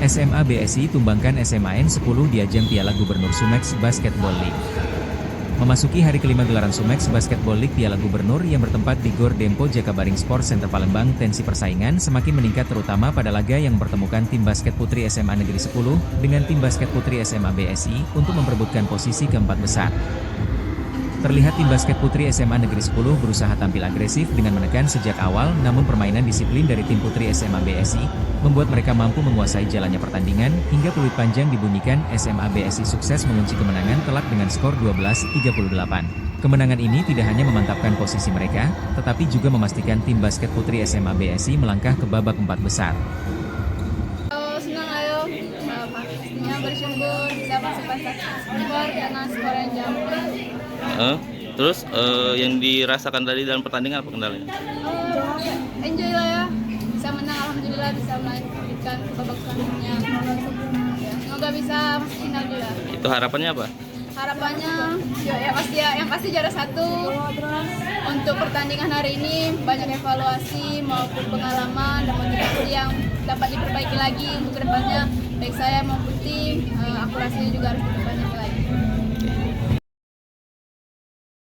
SMA BSI tumbangkan SMAN 10 di ajang Piala Gubernur Sumex Basketball League. Memasuki hari kelima gelaran Sumex Basketball League Piala Gubernur yang bertempat di Gor Dempo Jakabaring Sports Center Palembang, tensi persaingan semakin meningkat terutama pada laga yang mempertemukan tim basket putri SMA Negeri 10 dengan tim basket putri SMA BSI untuk memperebutkan posisi keempat besar. Terlihat tim basket putri SMA Negeri 10 berusaha tampil agresif dengan menekan sejak awal, namun permainan disiplin dari tim putri SMA BSI membuat mereka mampu menguasai jalannya pertandingan hingga peluit panjang dibunyikan. SMA BSI sukses mengunci kemenangan telak dengan skor 12-38. Kemenangan ini tidak hanya memantapkan posisi mereka, tetapi juga memastikan tim basket putri SMA BSI melangkah ke babak empat besar. Senang ayo, pastinya bersyukur bisa masuk pasar skor dengan skor yang jauh. Terus yang dirasakan tadi dalam pertandingan apa kendalanya? Enjoy lah ya, bisa menang alhamdulillah, bisa melanjutkan ke babak selanjutnya. Ya, semoga bisa masuk final juga. Itu harapannya apa? Harapannya yang pasti juara satu. Untuk pertandingan hari ini banyak evaluasi maupun pengalaman dan motivasi yang dapat diperbaiki lagi untuk kedepannya, baik saya maupun tim, akurasinya juga harus diperbaiki lagi.